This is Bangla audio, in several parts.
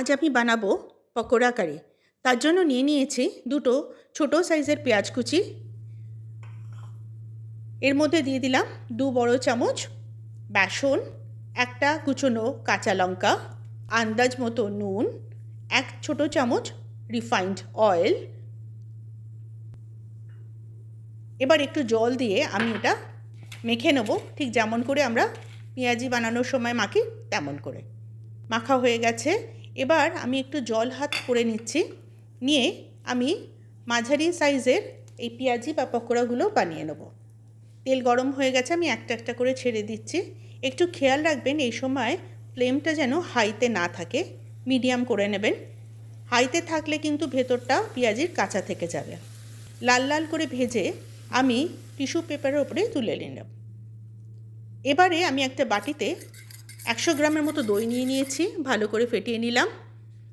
আজ আমি বানাবো পকোড়া কারি। তার জন্য নিয়ে নিয়েছি দুটো ছোটো সাইজের পেঁয়াজ কুচি। এর মধ্যে দিয়ে দিলাম 2 বড় চামচ বেসন, একটা কুচনো কাঁচা লঙ্কা, আন্দাজ মতো নুন, 1 ছোটো চামচ রিফাইন্ড অয়েল। এবার একটু জল দিয়ে আমি এটা মেখে নেব, ঠিক যেমন করে আমরা পেঁয়াজি বানানোর সময় মাখি তেমন করে। মাখা হয়ে গেছে। এবার আমি একটু জল হাত করে নিচ্ছি, নিয়ে আমি মাঝারি সাইজের এই পেঁয়াজি বা পকোড়াগুলো বানিয়ে নেব। তেল গরম হয়ে গেছে, আমি একটা একটা করে ছেড়ে দিচ্ছি। একটু খেয়াল রাখবেন এই সময় ফ্লেমটা যেন হাইতে না থাকে, মিডিয়াম করে নেবেন। হাইতে থাকলে কিন্তু ভেতরটা পেঁয়াজির কাঁচা থেকে যাবে। লাল লাল করে ভেজে আমি টিস্যু পেপারের ওপরে তুলে নিলাম। এবারে আমি একটা বাটিতে 100 গ্রামের মতো দই নিয়ে নিয়েছি, ভালো করে ফেটিয়ে নিলাম।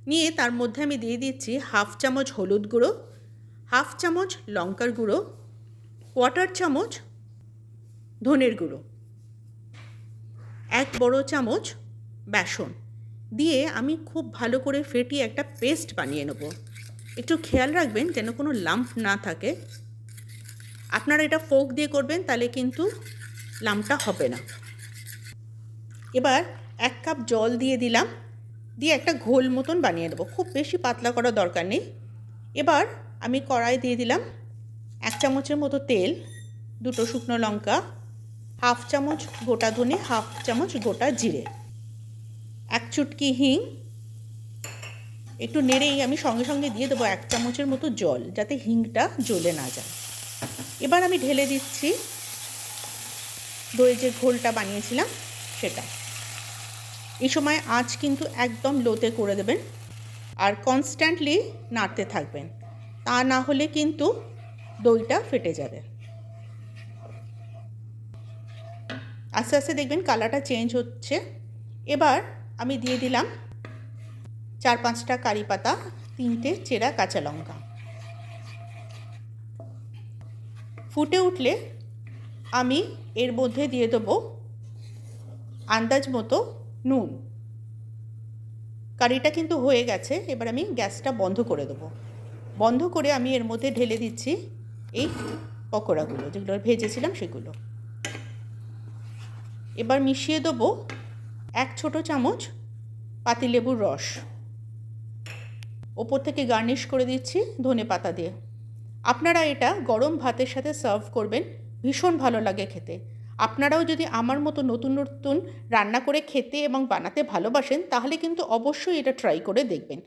নিয়ে তার মধ্যে আমি দিয়ে দিচ্ছি 1/2 চামচ হলুদ গুঁড়ো, 1/2 চামচ লঙ্কার গুঁড়ো, 1/4 চামচ ধনের গুঁড়ো, 1 বড় চামচ বেসন দিয়ে আমি খুব ভালো করে ফেটিয়ে একটা পেস্ট বানিয়ে নেব। একটু খেয়াল রাখবেন যেন কোনো লাম্প না থাকে। আপনারা এটা ফোক দিয়ে করবেন, তাহলে কিন্তু লাম্পটা হবে না। এবার 1 কাপ জল দিয়ে দিলাম, দিয়ে একটা ঘোল মতন বানিয়ে নেব। খুব বেশি পাতলা করার দরকার নেই। এবার আমি কড়াই দিয়ে দিলাম 1 চামচের মতো তেল, 2টো শুকনো লঙ্কা, 1/2 চামচ গোটা ধনে, 1/2 চামচ গোটা জিরে, 1 চুটকি হিং। একটু নেড়েই আমি সঙ্গে সঙ্গে দিয়ে দেবো 1 চামচের মতো জল, যাতে হিংটা জ্বলে না যায়। এবার আমি ঢেলে দিচ্ছি দই যে ঘোলটা বানিয়েছিলাম সেটা। এই সময় আঁচ কিন্তু একদম লোতে করে দেবেন, আর কনস্ট্যান্টলি নাড়তে থাকবেন, তা না হলে কিন্তু দইটা ফেটে যাবে। আস্তে আস্তে দেখবেন কালারটা চেঞ্জ হচ্ছে। এবার আমি দিয়ে দিলাম 4-5টা কারি পাতা, 3টে চেরা কাঁচা লঙ্কা। ফুটে উঠলে আমি এর মধ্যে দিয়ে দেবো আন্দাজ মতো নুন। কারিটা কিন্তু হয়ে গেছে। এবার আমি গ্যাসটা বন্ধ করে দেবো। বন্ধ করে আমি এর মধ্যে ঢেলে দিচ্ছি এই পকোড়াগুলো, যেগুলো ভেজেছিলাম সেগুলো। এবার মিশিয়ে দেবো 1 ছোটো চামচ পাতিলেবুর রস। ওপর থেকে গার্নিশ করে দিচ্ছি ধনে পাতা দিয়ে। আপনারা এটা গরম ভাতের সাথে সার্ভ করবেন, ভীষণ ভালো লাগে খেতে। আপনারাও যদি আমার মতো নতুন নতুন রান্না করে খেতে এবং বানাতে ভালোবাসেন, তাহলে কিন্তু অবশ্যই এটা ট্রাই করে দেখবেন।